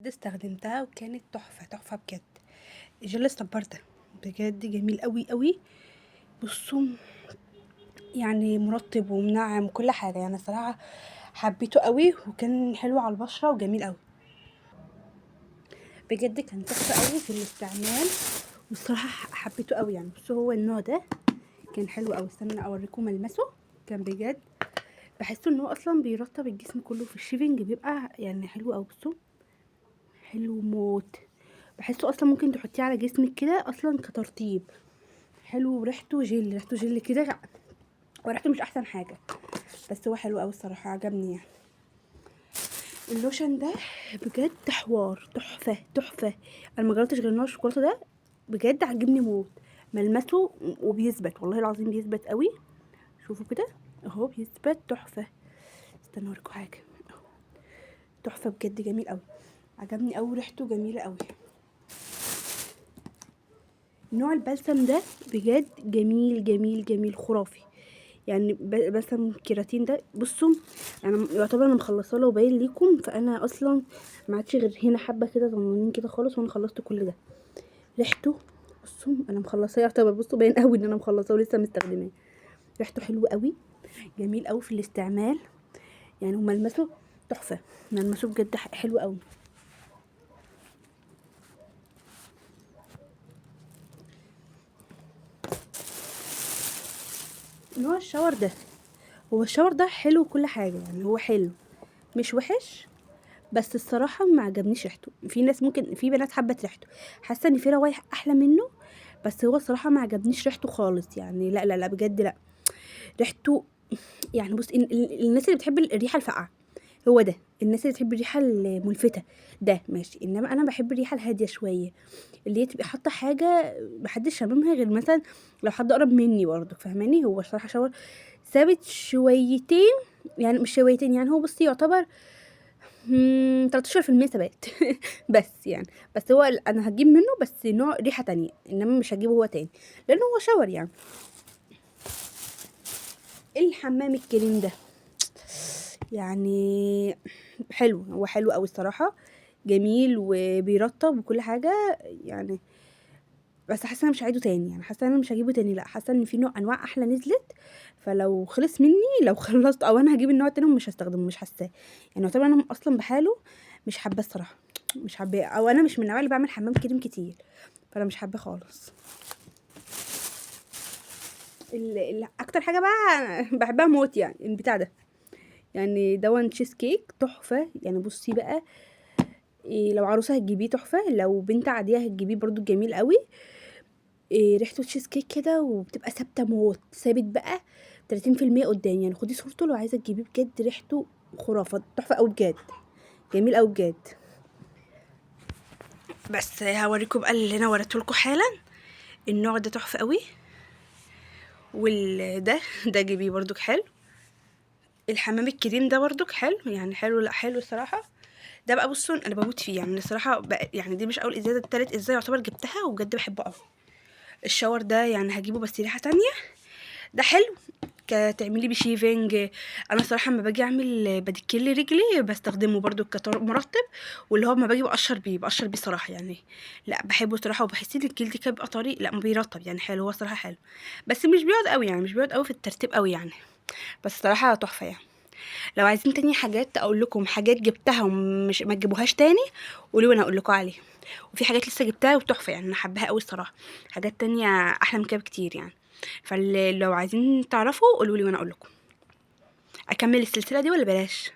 بجد استخدمتها وكانت تحفه تحفه بجد. الجل الصبار ده بجد جميل قوي قوي. بصوا يعني مرطب ومنعم وكل حاجه، يعني الصراحه حبيته قوي وكان حلو على البشره وجميل قوي بجد. كان تحفه قوي في الاستعمال والصراحه حبيته قوي يعني. بصوا هو النوع ده كان حلو قوي. استنى اوريكم ملمسه. كان بجد بحس ان هو اصلا بيرطب الجسم كله في الشيفنج، بيبقى يعني حلو قوي. بصوا حلو موت. بحسه اصلا ممكن تحطيه على جسمك كده اصلا كترطيب. حلو وريحته جل، ريحته جل كده وريحته مش احسن حاجه، بس هو حلو قوي الصراحه عجبني يعني. اللوشن ده بجد حوار تحفه تحفه. انا ما جربتش غير نوع الشوكولاته ده بجد عجبني موت. ملمسه وبيثبت والله العظيم بيثبت قوي. شوفوا كده اهو بيثبت تحفه. استنى اوريكم حاجه اهو. تحفه بجد جميل قوي عجبني قوي، ريحته جميله قوي. نوع البلسم ده بجد جميل جميل جميل خرافي يعني. بلسم كيراتين ده بصوا انا يعتبر انا مخلصه له وباين ليكم، فانا اصلا ما عادش غير هنا حبه كده صغننين كده خالص وانا خلصت كل ده. ريحته بصوا انا مخلصاه يعتبر، بصوا باين قوي ان انا مخلصاه ولسه مستخدماه. ريحته حلوه قوي جميل قوي في الاستعمال يعني، وملمسه تحفه. ملمسه بجد حلو قوي. نوع الشاور ده، هو الشاور ده حلو كل حاجه يعني، هو حلو مش وحش، بس الصراحه ما عجبنيش ريحته. في ناس ممكن في بنات حبت ريحته، حاسه ان في روايح احلى منه، بس هو الصراحه ما عجبنيش ريحته خالص يعني. لا لا لا بجد لا، ريحته يعني بص الناس اللي بتحب الريحه الفاقعه هو ده، الناس اللي بتحب الريحه الملفته ده ماشي، انما انا بحب الريحه الهاديه شويه، اللي هي تبقى حاطه حاجه محدش شاممها غير مثلا لو حد قرب مني برضه، فاهماني؟ هو الصراحه شاور ثابت شويتين يعني، مش شويتين يعني، هو بصي يعتبر 13% ثبات بس يعني. بس هو انا هجيب منه بس نوع ريحه تانية، انما مش هجيبه هو تاني لانه هو شاور يعني. الحمام الكريم ده يعني حلو، هو حلو قوي الصراحه، جميل وبيرطب وكل حاجه يعني. بس حاسه انا مش هعيده تاني يعني، حاسه انا مش هجيبه تاني، لا حاسه ان في نوع انواع احلى نزلت، فلو خلص مني لو خلصت او انا هجيب النوع التاني ومش هستخدمه، مش حاساه يعني. يعتبر انا اصلا بحاله مش حابه الصراحه، مش حابه، او انا مش من النوع اللي بعمل حمام كريم كتير، فانا مش حابه خالص. اكتر حاجه بقى بحبها موت يعني البتاع ده، يعني دون تشيز كيك تحفه يعني. بصي بقى إيه، لو عروسه هتجيبيه تحفه، لو بنت عاديه هتجيبيه برضو جميل قوي. إيه ريحته تشيز كيك كده وبتبقى ثابته موت، ثابت بقى 30% قدام يعني. خدي صورته لو عايزه تجيبيه بجد، ريحته خرافه تحفه قوي بجد، جميل قوي بجد. بس هوريكم بقى اللي انا وريته لكم حالا. النوع ده تحفه قوي، ده جيبيه برضو حلو. الحمام الكريم ده برضو حلو يعني، حلو لا حلو الصراحه. ده بقى بصوا انا بموت فيه يعني الصراحه بقى يعني، دي مش اول ازازه، ده تالت ازازه يعتبر جبتها وبجد بحبه قوي. الشاور ده يعني هجيبه بس ريحه تانية. ده حلو كتعملي بشيفنج. انا صراحه لما باجي اعمل بديكيل رجلي بستخدمه برضو كمرطب، واللي هو لما باجي بقشر بيه صراحه يعني. لا بحبه صراحه، وبحس ان الجلد كده بيبقى طري، لا ما بيرطب يعني، حلو هو صراحه حلو، بس مش بيقعد قوي يعني، مش بيقعد قوي في الترتيب قوي يعني، بس صراحه تحفه يعني. لو عايزين تاني حاجات اقول لكم حاجات جبتها ومش ما تجيبوهاش تاني قولوا وانا اقول لكم عليها. وفي حاجات لسه جبتها وتحفه يعني، انا حباها قوي الصراحه. حاجات تانية احلى من كده بكتير يعني. فلو عايزين تعرفوا قولوا لي وانا اقول لكم. اكمل السلسله دي ولا بلاش؟